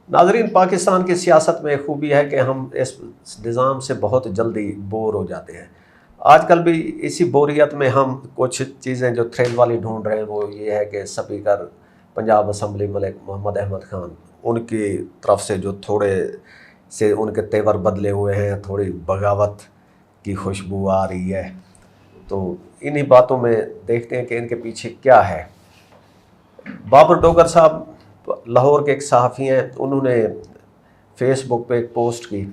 ناظرین، پاکستان کی سیاست میں خوبی ہے کہ ہم اس نظام سے بہت جلدی بور ہو جاتے ہیں۔ آج کل بھی اسی بوریت میں ہم کچھ چیزیں جو تھریل والی ڈھونڈ رہے ہیں، وہ یہ ہے کہ اسپیکر پنجاب اسمبلی ملک محمد احمد خان، ان کی طرف سے جو تھوڑے سے ان کے تیور بدلے ہوئے ہیں، تھوڑی بغاوت کی خوشبو آ رہی ہے، تو انہی باتوں میں دیکھتے ہیں کہ ان کے پیچھے کیا ہے۔ بابر ڈوگر صاحب لاہور کے ایک صحافی ہیں، انہوں نے فیس بک پہ ایک پوسٹ کی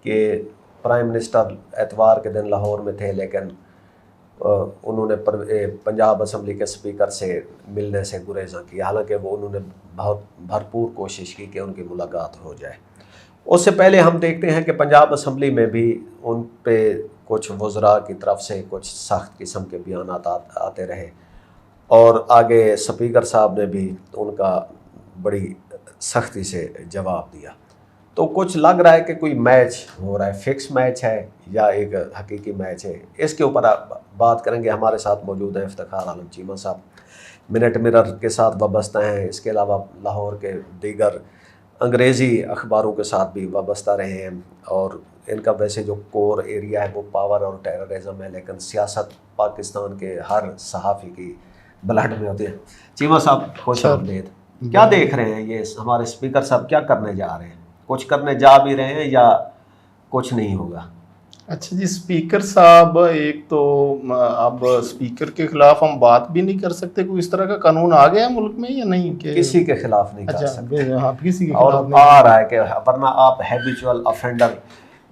کہ پرائم منسٹر اتوار کے دن لاہور میں تھے، لیکن انہوں نے پنجاب اسمبلی کے اسپیکر سے ملنے سے گریزاں کی، حالانکہ انہوں نے بہت بھرپور کوشش کی کہ ان کی ملاقات ہو جائے۔ اس سے پہلے ہم دیکھتے ہیں کہ پنجاب اسمبلی میں بھی ان پہ کچھ وزراء کی طرف سے کچھ سخت قسم کے بیانات آتے رہے، اور آگے اسپیکر صاحب نے بھی ان کا بڑی سختی سے جواب دیا۔ تو کچھ لگ رہا ہے کہ کوئی میچ ہو رہا ہے، فکس میچ ہے یا ایک حقیقی میچ ہے، اس کے اوپر بات کریں گے۔ ہمارے ساتھ موجود ہیں افتخار عالم چیمہ صاحب، منٹ مرر کے ساتھ وابستہ ہیں، اس کے علاوہ لاہور کے دیگر انگریزی اخباروں کے ساتھ بھی وابستہ رہے ہیں، اور ان کا ویسے جو کور ایریا ہے وہ پاور اور ٹیررزم ہے، لیکن سیاست پاکستان کے ہر صحافی کی بلڈ میں ہوتی ہے۔ چیمہ صاحب خوش آمدید۔ کیا دیکھ رہے ہیں یہ ہمارے اسپیکر صاحب کیا کرنے جا رہے ہیں؟ کچھ کرنے جا بھی رہے ہیں یا کچھ نہیں ہوگا؟ اچھا جی، اسپیکر صاحب، ایک تو اب اسپیکر کے خلاف ہم بات بھی نہیں کر سکتے، کوئی اس طرح کا قانون آ گیا ملک میں یا نہیں کہ کسی کے خلاف نہیں کر سکتے؟ ہاں، کسی کے اور خلاف نہیں آ رہا ہے کہ ورنہ آپ ہیبیچول افینڈر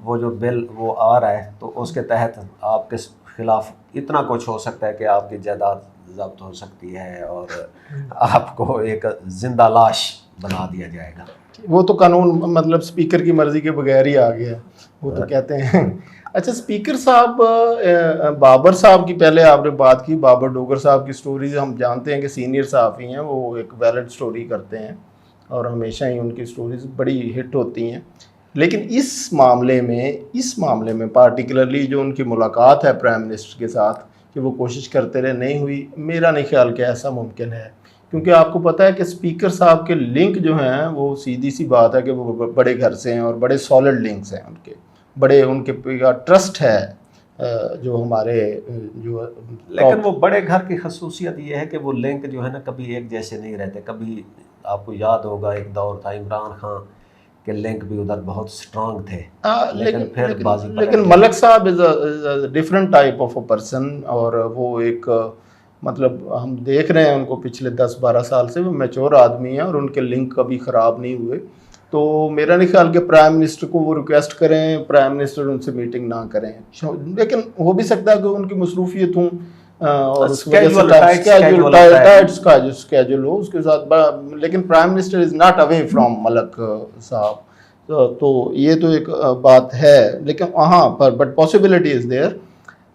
وہ جو بل وہ آ رہا ہے، تو اس کے تحت آپ کے خلاف اتنا کچھ ہو سکتا ہے کہ آپ کی جائیداد ضبط ہو سکتی ہے اور آپ کو ایک زندہ لاش بنا دیا جائے گا۔ وہ تو قانون مطلب اسپیکر کی مرضی کے بغیر ہی آ گیا، وہ تو کہتے ہیں۔ اچھا، اسپیکر صاحب، بابر صاحب کی پہلے آپ نے بات کی، بابر ڈوگر صاحب کی سٹوریز ہم جانتے ہیں کہ سینئر صحافی ہیں، وہ ایک ویلڈ سٹوری کرتے ہیں اور ہمیشہ ہی ان کی سٹوریز بڑی ہٹ ہوتی ہیں، لیکن اس معاملے میں پارٹیکولرلی جو ان کی ملاقات ہے پرائم منسٹر کے ساتھ کہ وہ کوشش کرتے رہے، نہیں ہوئی، میرا نہیں خیال کہ ایسا ممکن ہے، کیونکہ آپ کو پتہ ہے کہ اسپیکر صاحب کے لنک جو ہیں وہ سیدھی سی بات ہے کہ وہ بڑے گھر سے ہیں اور بڑے سالڈ لنکس ہیں، ان کے ٹرسٹ ہے جو ہمارے جو، لیکن وہ بڑے گھر کی خصوصیت یہ ہے کہ وہ لنک جو ہے نا کبھی ایک جیسے نہیں رہتے۔ کبھی آپ کو یاد ہوگا ایک دور تھا عمران خان کے لنک بھی ادھر بہت سٹرانگ تھے، لیکن پھر بازی لیکن ملک صاحب is a different type of a person, اور وہ ایک مطلب ہم دیکھ رہے ہیں ان کو پچھلے 10-12 سال سے، وہ میچور آدمی ہیں اور ان کے لنک کبھی خراب نہیں ہوئے۔ تو میرا نہیں خیال کہ پرائم منسٹر کو وہ ریکویسٹ کریں، پرائم منسٹر ان سے میٹنگ نہ کریں، لیکن ہو بھی سکتا ہے کہ ان کی مصروفیت ہوں اور اس وجہ سے اسکیجول ہو اس کے ساتھ، لیکن prime minister is not away from Malik صاحب، تو یہ تو ایک بات ہے، لیکن ہاں بٹ پاسبلٹی از دیئر۔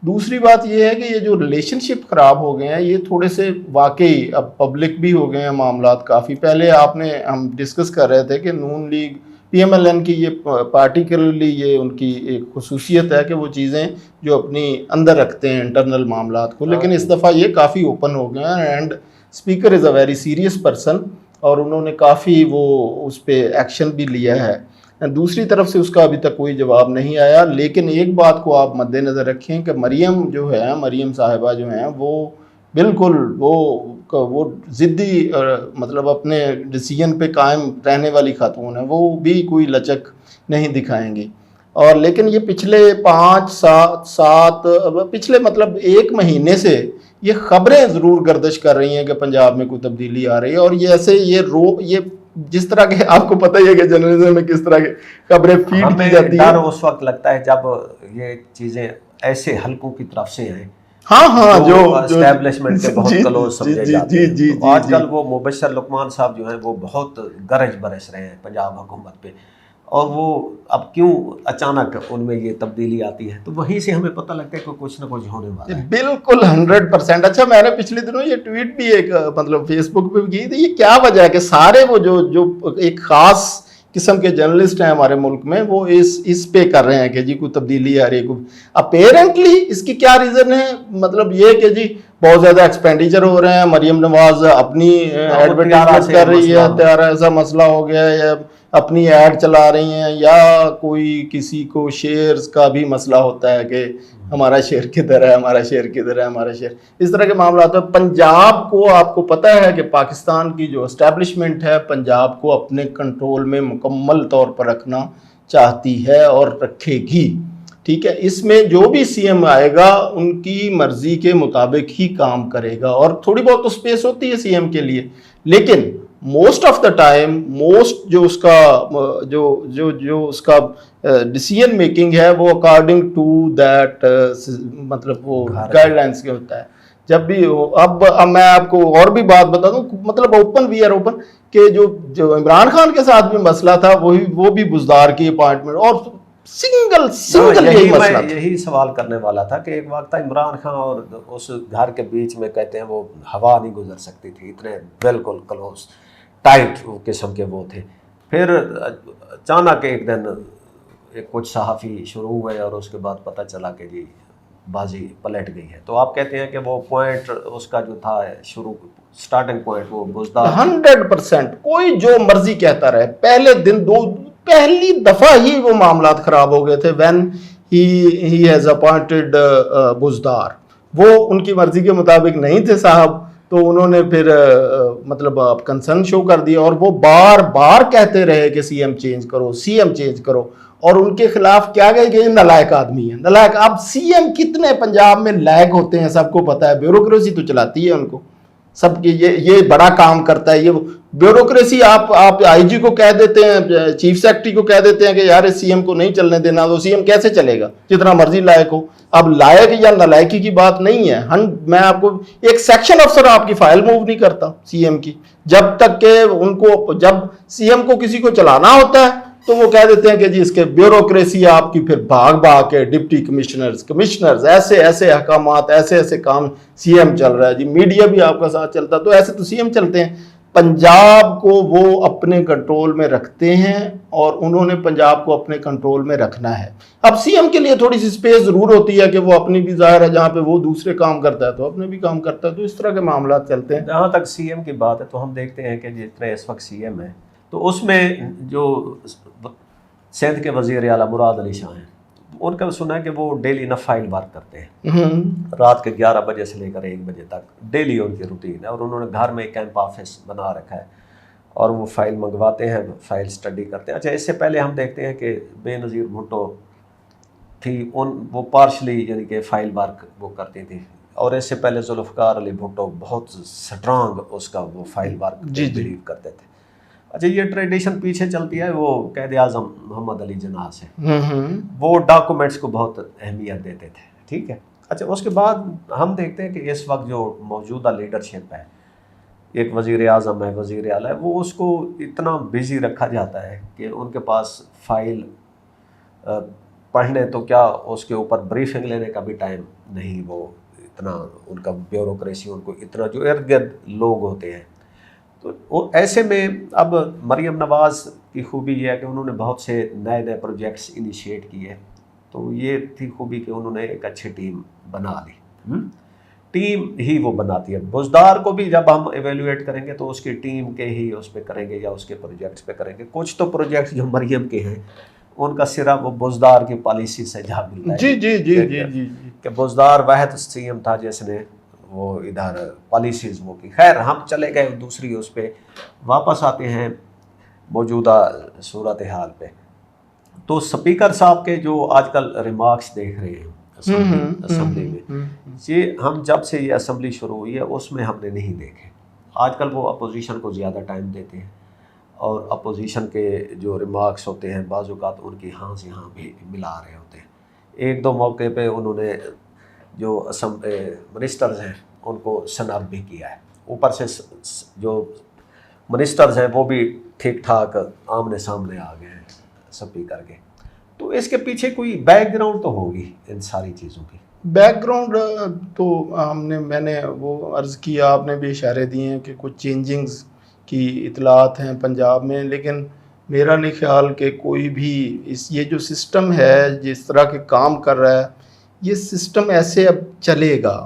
دوسری بات یہ ہے کہ یہ جو ریلیشن شپ خراب ہو گئے ہیں، یہ تھوڑے سے واقعی اب پبلک بھی ہو گئے ہیں معاملات کافی۔ پہلے ہم ڈسکس کر رہے تھے کہ Noon League P M L N کی یہ پارٹیکولرلی یہ ان کی ایک خصوصیت ہے کہ وہ چیزیں جو اپنی اندر رکھتے ہیں انٹرنل معاملات کو، لیکن اس دفعہ یہ کافی اوپن ہو گئے ہیں، and speaker is a very serious person اور انہوں نے کافی وہ اس پہ ایکشن بھی لیا ہے۔ دوسری طرف سے اس کا ابھی تک کوئی جواب نہیں آیا، لیکن ایک بات کو آپ مد نظر رکھیں کہ مریم صاحبہ جو ہیں وہ بالکل وہ ضدی مطلب اپنے ڈیسیجن پہ قائم رہنے والی خاتون ہیں، وہ بھی کوئی لچک نہیں دکھائیں گی۔ اور لیکن یہ پچھلے 5-7 پچھلے مطلب 1 مہینے سے یہ خبریں ضرور گردش کر رہی ہیں کہ پنجاب میں کوئی تبدیلی آ رہی ہے، اور یہ ایسے یہ جس طرح کے آپ کو پتہ ہی ہے کہ جرنلزم میں کس طرح کی خبریں فیڈ کی جاتی ہیں۔ ڈر اس وقت لگتا ہے جب یہ چیزیں ایسے حلقوں کی طرف سے ہیں، ہاں جو اسٹیبلشمنٹ کے بہت کلوز سمجھے جاتے ہیں۔ آج کل وہ مبشر لقمان صاحب جو ہیں وہ بہت گرج برس رہے ہیں پنجاب حکومت پہ، اور وہ اب کیوں اچانک ان میں یہ تبدیلی آتی ہے، تو وہیں سے ہمیں پتہ لگتا ہے کہ کچھ نہ کچھ ہونے والا ہے۔ بالکل 100%۔ اچھا، میں نے پچھلے دنوں یہ ٹویٹ بھی ایک مطلب فیس بک پہ کی تھی، یہ کیا وجہ ہے کہ سارے وہ جو ایک خاص قسم کے جرنلسٹ ہیں ہمارے ملک میں وہ اس پہ کر رہے ہیں کہ جی کوئی تبدیلی آ رہی ہے. اپیرنٹلی اس کی کیا ریزن ہے؟ مطلب یہ کہ جی بہت زیادہ ایکسپینڈیچر ہو رہے ہیں, مریم نواز اپنی ایڈورٹائزمنٹ کر رہی ہے, تیارہ ایسا مسئلہ ہو گیا ہے, یا اپنی ایڈ چلا رہی ہیں, یا کوئی کسی کو شیئرز کا بھی مسئلہ ہوتا ہے کہ ہمارا شیئر کدھر ہے, ہمارا شیئر کدھر ہے, ہمارا شیئر, اس طرح کے معاملات ہیں. پنجاب کو آپ کو پتہ ہے کہ پاکستان کی جو اسٹیبلشمنٹ ہے پنجاب کو اپنے کنٹرول میں مکمل طور پر رکھنا چاہتی ہے اور رکھے گی. ٹھیک ہے, اس میں جو بھی سی ایم آئے گا ان کی مرضی کے مطابق ہی کام کرے گا, اور تھوڑی بہت تو اسپیس ہوتی ہے سی ایم کے لیے, لیکن موسٹ آف دا ٹائم جو اس کا جو اس کا ڈیسیژن میکنگ ہے وہ اکارڈنگ ٹو دیٹ مطلب وہ گائیڈ لائنس کے ہوتا ہے. جب بھی اب میں آپ کو اور بھی بات بتا دوں, مطلب اوپن وی آر اوپن کہ جو عمران خان کے ساتھ بھی مسئلہ تھا وہ بھی بزدار کی اپائنٹمنٹ, اور سنگل یہی مسئلہ تھا. یہی سوال کرنے والا تھا کہ ایک وقت تھا عمران خان اور اس گھر کے بیچ میں کہتے ہیں وہ ہوا نہیں گزر سکتی تھی, اتنے بالکل کلوز ٹائٹ قسم کے وہ تھے. پھر اچانک ایک دن کچھ صحافی شروع ہوئے اور اس کے بعد پتہ چلا کہ جی بازی پلٹ گئی ہے. تو آپ کہتے ہیں کہ وہ پوائنٹ اس کا جو تھا شروع سٹارٹنگ پوائنٹ وہ بزدار 100%, کوئی جو مرضی کہتا رہے, پہلے دن پہلی دفعہ ہی وہ معاملات خراب ہو گئے تھے when he has appointed Buzdar. وہ ان کی مرضی کے مطابق نہیں تھے صاحب, تو انہوں نے پھر مطلب کنسرن شو کر دیا, اور وہ بار بار کہتے رہے کہ سی ایم چینج کرو, سی ایم چینج کرو, اور ان کے خلاف کیا گئے کہ یہ نالائق آدمی ہے, نالائق. اب سی ایم کتنے پنجاب میں لائق ہوتے ہیں سب کو پتا ہے, بیوروکریسی تو چلاتی ہے ان کو سب کی, یہ بڑا کام کرتا ہے یہ بیوروکریسی. آپ آئی جی کو کہہ دیتے ہیں, چیف سیکرٹری کو کہہ دیتے ہیں کہ یار سی ایم کو نہیں چلنے دینا, تو سی ایم کیسے چلے گا جتنا مرضی لائق ہو. اب لائق یا نالائقی کی بات نہیں ہے, میں آپ کو ایک سیکشن افسر آپ کی فائل موو نہیں کرتا سی ایم کی, جب تک کہ ان کو, جب سی ایم کو کسی کو چلانا ہوتا ہے تو وہ کہہ دیتے ہیں کہ جی اس کے بیوروکریسی آپ کی, پھر بھاگ کے ڈپٹی کمشنرز ایسے احکامات, ایسے کام, سی ایم چل رہا ہے جی, میڈیا بھی آپ کا ساتھ چلتا, تو ایسے تو سی ایم چلتے ہیں. پنجاب کو وہ اپنے کنٹرول میں رکھتے ہیں, اور انہوں نے پنجاب کو اپنے کنٹرول میں رکھنا ہے. اب سی ایم کے لیے تھوڑی سی اسپیس ضرور ہوتی ہے کہ وہ اپنی بھی ظاہر ہے, جہاں پہ وہ دوسرے کام کرتا ہے تو اپنے بھی کام کرتا ہے, تو اس طرح کے معاملات چلتے ہیں. جہاں تک سی ایم کی بات ہے تو ہم دیکھتے ہیں کہ جتنے اس وقت سی ایم ہیں تو اس میں جو سندھ کے وزیر اعلیٰ مراد علی شاہ ہیں, ان کا سنا ہے کہ وہ ڈیلی فائل ورک کرتے ہیں, رات کے 11 بجے سے لے کر 1 بجے تک ڈیلی ان کی روٹین ہے, اور انہوں نے گھر میں ایک کیمپ آفس بنا رکھا ہے, اور وہ فائل منگواتے ہیں, فائل اسٹڈی کرتے ہیں. اچھا, اس سے پہلے ہم دیکھتے ہیں کہ بے نظیر بھٹو تھی, وہ پارشلی یعنی کہ فائل ورک وہ کرتی تھی, اور اس سے پہلے ذوالفقار علی بھٹو بہت سٹرانگ اس کا وہ فائل ورک بلیو کرتے تھے. اچھا, یہ ٹریڈیشن پیچھے چلتی ہے, وہ قائد اعظم محمد علی جناح سے, وہ ڈاکومنٹس کو بہت اہمیت دیتے تھے. ٹھیک ہے. اچھا, اس کے بعد ہم دیکھتے ہیں کہ اس وقت جو موجودہ لیڈرشپ ہے, ایک وزیر اعظم ہے, وزیر اعلیٰ ہے, وہ اس کو اتنا بزی رکھا جاتا ہے کہ ان کے پاس فائل پڑھنے تو کیا اس کے اوپر بریفنگ لینے کا بھی ٹائم نہیں, وہ اتنا ان کا بیوروکریسی, ان کو اتنا جو ارد گرد لوگ ہوتے ہیں. تو ایسے میں اب مریم نواز کی خوبی یہ ہے کہ انہوں نے بہت سے نئے پروجیکٹس انیشیٹ کیے, تو یہ تھی خوبی کہ انہوں نے ایک اچھی ٹیم بنا لی. ٹیم ہی وہ بناتی ہے. بزدار کو بھی جب ہم ایویلویٹ کریں گے تو اس کی ٹیم کے ہی اس پہ کریں گے یا اس کے پروجیکٹس پہ کریں گے. کچھ تو پروجیکٹس جو مریم کے ہیں ان کا سرا وہ بزدار کی پالیسی سے جا ملتا ہے. جی کہ بزدار واحد سی ایم تھا جس نے وہ ادھر پالیسیز وہ کی. خیر, ہم چلے گئے دوسری اس پہ, واپس آتے ہیں موجودہ صورتحال پہ. تو سپیکر صاحب کے جو آج کل ریمارکس دیکھ رہے ہیں اسمبلی میں, یہ ہم جب سے یہ اسمبلی شروع ہوئی ہے اس میں ہم نے نہیں دیکھے. آج کل وہ اپوزیشن کو زیادہ ٹائم دیتے ہیں, اور اپوزیشن کے جو ریمارکس ہوتے ہیں بعض اوقات ان کی ہاں سے ہاں بھی ملا رہے ہوتے ہیں. 1-2 موقع پہ انہوں نے جو منسٹرز ہیں ان کو سناب بھی کیا ہے. اوپر سے جو منسٹرز ہیں وہ بھی ٹھیک ٹھاک آمنے سامنے آ گئے ہیں اسپیکر کے. تو اس کے پیچھے کوئی بیک گراؤنڈ تو ہوگی ان ساری چیزوں کی. بیک گراؤنڈ تو میں نے وہ عرض کیا, آپ نے بھی اشارے دیے ہیں کہ کچھ چینجنگز کی اطلاعات ہیں پنجاب میں, لیکن میرا نہیں خیال کہ کوئی بھی یہ جو سسٹم ہے جس طرح کے کام کر رہا ہے یہ سسٹم ایسے اب چلے گا،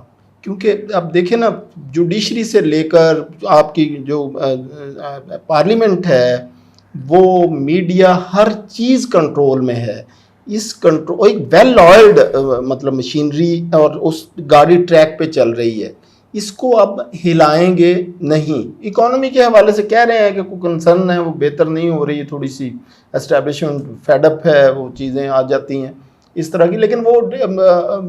کیونکہ اب دیکھیں نا جوڈیشری سے لے کر آپ کی جو پارلیمنٹ ہے، وہ میڈیا، ہر چیز کنٹرول میں ہے. اس کنٹرول ایک ویل آئلڈ مطلب مشینری اور اس گاڑی ٹریک پہ چل رہی ہے، اس کو اب ہلائیں گے نہیں. اکانومی کے حوالے سے کہہ رہے ہیں کہ کوئی کنسرن ہے وہ بہتر نہیں ہو رہی ہے، تھوڑی سی اسٹیبلشمنٹ فیڈ اپ ہے، وہ چیزیں آ جاتی ہیں اس طرح کی. لیکن وہ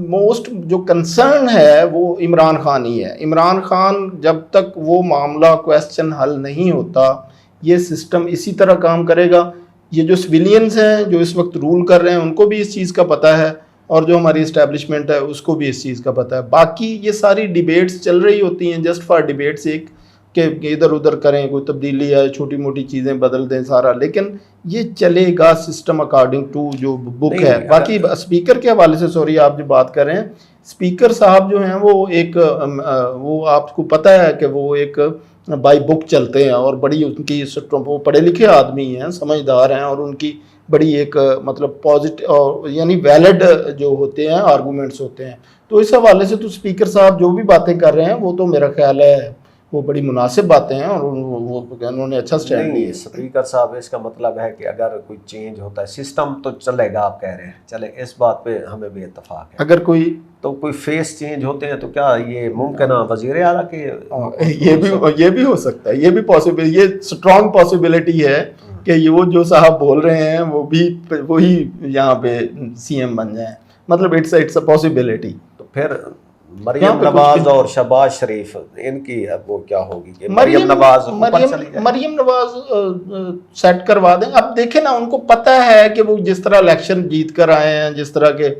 موسٹ جو کنسرن ہے وہ عمران خان ہی ہے. عمران خان جب تک وہ معاملہ کویسچن حل نہیں ہوتا یہ سسٹم اسی طرح کام کرے گا. یہ جو سویلینز ہیں جو اس وقت رول کر رہے ہیں ان کو بھی اس چیز کا پتہ ہے، اور جو ہماری اسٹیبلشمنٹ ہے اس کو بھی اس چیز کا پتہ ہے. باقی یہ ساری ڈیبیٹس چل رہی ہوتی ہیں جسٹ فار ڈیبیٹس، ایک کہ ادھر ادھر کریں، کوئی تبدیلی ہے، چھوٹی موٹی چیزیں بدل دیں سارا، لیکن یہ چلے گا سسٹم اکارڈنگ ٹو جو بک ہے. باقی اسپیکر کے حوالے سے سوری آپ جو بات کر رہے ہیں، اسپیکر صاحب جو ہیں وہ ایک وہ آپ کو پتہ ہے کہ وہ ایک بائی بک چلتے ہیں، اور بڑی ان کی وہ پڑھے لکھے آدمی ہیں، سمجھدار ہیں، اور ان کی بڑی ایک مطلب پازیٹیو یعنی ویلڈ جو ہوتے ہیں آرگومنٹس ہوتے ہیں. تو اس حوالے سے تو اسپیکر صاحب جو بھی باتیں کر رہے ہیں وہ تو میرا خیال ہے وہ بڑی مناسب باتیں ہیں، اور انہوں نے اچھا سٹینڈ لیا. اسپیکر صاحب اس کا مطلب ہے کہ اگر کوئی چینج ہوتا ہے سسٹم تو چلے گا، آپ کہہ رہے ہیں، چلے اس بات پہ ہمیں بھی اتفاق ہے. اگر کوئی فیس چینج ہوتے ہیں تو کیا یہ ممکن ہے وزیر اعلیٰ کے یہ بھی ہو سکتا ہے، یہ بھی پاسبل، یہ اسٹرانگ پاسبلٹی ہے کہ وہ جو صاحب بول رہے ہیں وہ بھی وہی یہاں پہ سی ایم بن جائیں. مطلب اٹس اے پاسبلٹی. تو پھر مریم نواز اور شہباز شریف ان کی اب وہ کیا ہوگی کہ مریم نواز سیٹ کروا دیں. اب دیکھیں نا ان کو پتہ ہے کہ وہ جس طرح الیکشن جیت کر آئے ہیں، جس طرح کے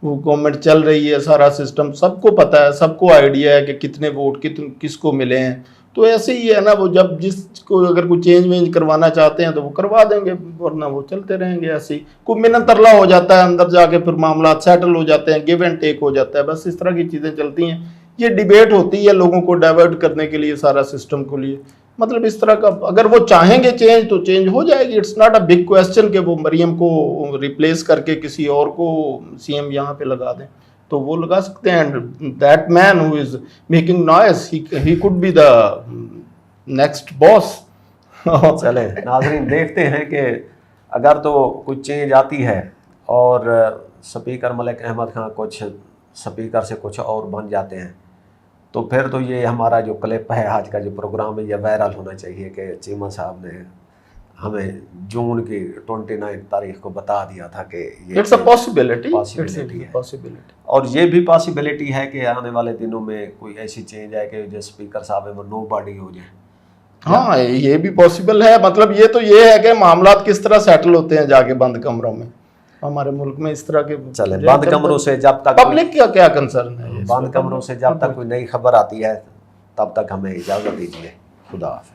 وہ گورنمنٹ چل رہی ہے، سارا سسٹم سب کو پتہ ہے، سب کو آئیڈیا ہے کہ کتنے ووٹ کس کو ملے ہیں. تو ایسے ہی ہے نا، وہ جب جس کو اگر کوئی چینج وینج کروانا چاہتے ہیں تو وہ کروا دیں گے، ورنہ وہ چلتے رہیں گے ایسے ہی. کوئی منت ترلا ہو جاتا ہے اندر جا کے، پھر معاملات سیٹل ہو جاتے ہیں، گیو اینڈ ٹیک ہو جاتا ہے، بس اس طرح کی چیزیں چلتی ہیں. یہ ڈیبیٹ ہوتی ہے لوگوں کو ڈائیورٹ کرنے کے لیے، سارا سسٹم کو لیے. مطلب اس طرح کا اگر وہ چاہیں گے چینج تو چینج ہو جائے گی. It's not a big question کہ وہ مریم کو ریپلیس کر کے کسی اور کو سی ایم یہاں پہ لگا دیں، تو وہ لگا سکتے ہیں. And that man who is making noise he could be the next boss. چلیں ناظرین دیکھتے ہیں کہ اگر تو کوئی چینج آتی ہے اور سپیکر ملک احمد خان کچھ سپیکر سے کچھ اور بن جاتے ہیں تو پھر تو یہ ہمارا جو کلپ ہے آج کا جو پروگرام ہے یہ وائرل ہونا چاہیے کہ چیمہ صاحب نے ہمیں جون کی 29 تاریخ کو بتا دیا تھا کہ یہ اٹس اے پاسبلٹی ہے. اور یہ بھی پاسبلٹی ہے کہ آنے والے دنوں میں کوئی ایسی چینج ہے کہ جو اسپیکر صاحب ہے وہ نو باڈی ہو جائے. ہاں یہ بھی پاسبل ہے. مطلب یہ تو یہ ہے کہ معاملات کس طرح سیٹل ہوتے ہیں جا کے بند کمروں میں. ہمارے ملک میں اس طرح کے چلیں بند کمروں سے جب تک پبلک کا کیا کنسرن ہے، بند کمروں سے جب تک کوئی نئی خبر آتی ہے تب تک ہمیں اجازت دیجیے. خدا حافظ.